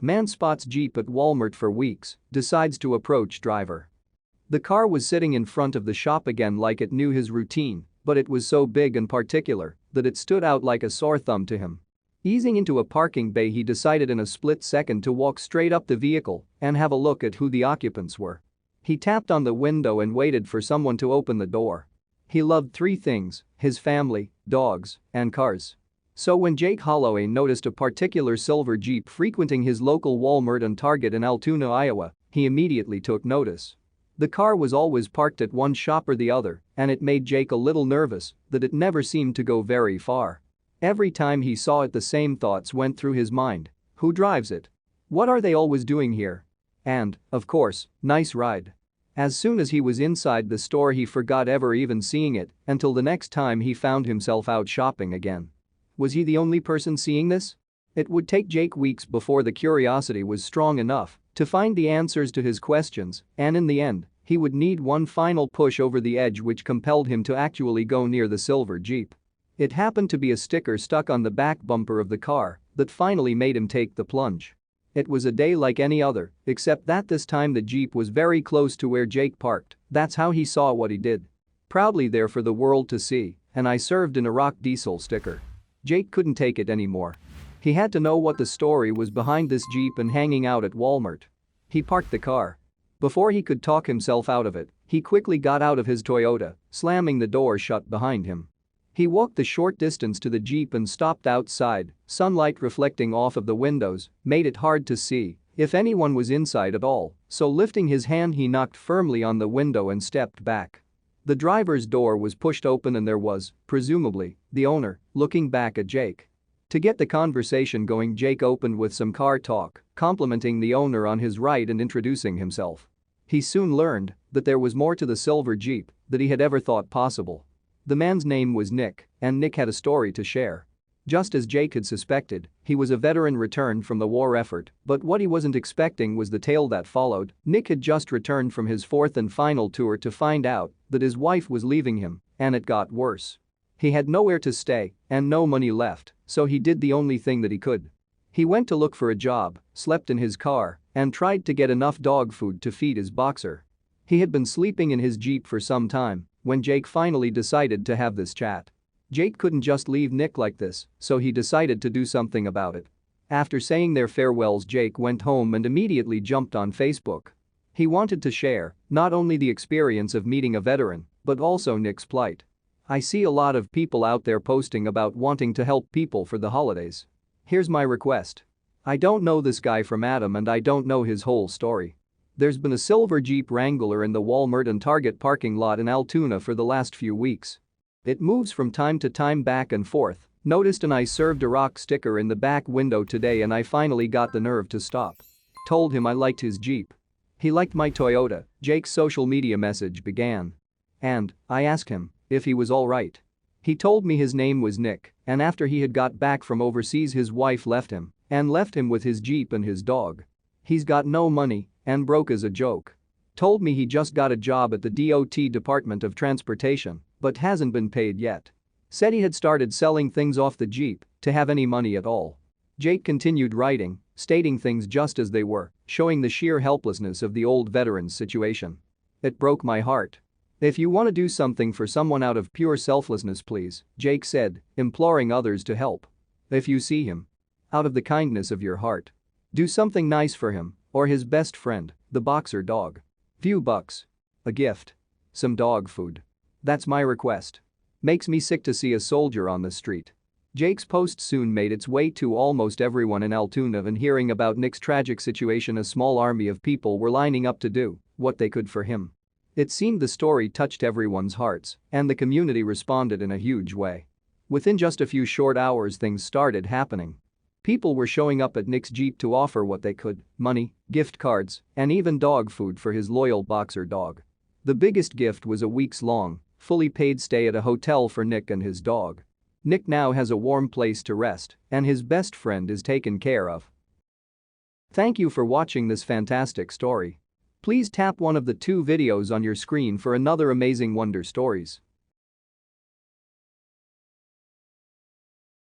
Man spots Jeep at Walmart for weeks, decides to approach driver. The car was sitting in front of the shop again like it knew his routine, but it was so big and particular that it stood out like a sore thumb to him. Easing into a parking bay, he decided in a split second to walk straight up the vehicle and have a look at who the occupants were. He tapped on the window and waited for someone to open the door. He loved three things: his family, dogs, and cars. So when Jake Holloway noticed a particular silver Jeep frequenting his local Walmart and Target in Altoona, Iowa, he immediately took notice. The car was always parked at one shop or the other, and it made Jake a little nervous that it never seemed to go very far. Every time he saw it, the same thoughts went through his mind. Who drives it? What are they always doing here? And, of course, nice ride. As soon as he was inside the store, he forgot ever even seeing it until the next time he found himself out shopping again. Was he the only person seeing this? It would take Jake weeks before the curiosity was strong enough to find the answers to his questions, and in the end, he would need one final push over the edge which compelled him to actually go near the silver Jeep. It happened to be a sticker stuck on the back bumper of the car that finally made him take the plunge. It was a day like any other, except that this time the Jeep was very close to where Jake parked. That's how he saw what he did. Proudly there for the world to see, and I served in a rock diesel sticker. Jake couldn't take it anymore. He had to know what the story was behind this Jeep and hanging out at Walmart. He parked the car. Before he could talk himself out of it, he quickly got out of his Toyota, slamming the door shut behind him. He walked the short distance to the Jeep and stopped outside. Sunlight reflecting off of the windows made it hard to see if anyone was inside at all, so lifting his hand he knocked firmly on the window and stepped back. The driver's door was pushed open and there was, presumably, the owner, looking back at Jake. To get the conversation going, Jake opened with some car talk, complimenting the owner on his ride and introducing himself. He soon learned that there was more to the silver Jeep than he had ever thought possible. The man's name was Nick, and Nick had a story to share. Just as Jake had suspected, he was a veteran returned from the war effort, but what he wasn't expecting was the tale that followed. Nick had just returned from his fourth and final tour to find out that his wife was leaving him, and it got worse. He had nowhere to stay and no money left, so he did the only thing that he could. He went to look for a job, slept in his car, and tried to get enough dog food to feed his boxer. He had been sleeping in his Jeep for some time when Jake finally decided to have this chat. Jake couldn't just leave Nick like this, so he decided to do something about it. After saying their farewells, Jake went home and immediately jumped on Facebook. He wanted to share not only the experience of meeting a veteran, but also Nick's plight. I see a lot of people out there posting about wanting to help people for the holidays. Here's my request. I don't know this guy from Adam and I don't know his whole story. There's been a silver Jeep Wrangler in the Walmart and Target parking lot in Altoona for the last few weeks. It moves from time to time back and forth. Noticed and I served a rock sticker in the back window today and I finally got the nerve to stop. Told him I liked his Jeep. He liked my Toyota, Jake's social media message began. And I asked him if he was alright. He told me his name was Nick, and after he had got back from overseas his wife left him with his Jeep and his dog. He's got no money and broke as a joke. Told me he just got a job at the DOT Department of Transportation, but hasn't been paid yet. Said he had started selling things off the Jeep to have any money at all. Jake continued writing, stating things just as they were, showing the sheer helplessness of the old veteran's situation. It broke my heart. If you want to do something for someone out of pure selflessness, please, Jake said, imploring others to help. If you see him, out of the kindness of your heart, do something nice for him or his best friend, the boxer dog. Few bucks. A gift. Some dog food. That's my request. Makes me sick to see a soldier on the street. Jake's post soon made its way to almost everyone in Altoona, and hearing about Nick's tragic situation, a small army of people were lining up to do what they could for him. It seemed the story touched everyone's hearts, and the community responded in a huge way. Within just a few short hours, things started happening. People were showing up at Nick's Jeep to offer what they could: money, gift cards, and even dog food for his loyal boxer dog. The biggest gift was a weeks-long, fully paid stay at a hotel for Nick and his dog. Nick now has a warm place to rest, and his best friend is taken care of. Thank you for watching this fantastic story. Please tap one of the 2 videos on your screen for another amazing Wonder Stories.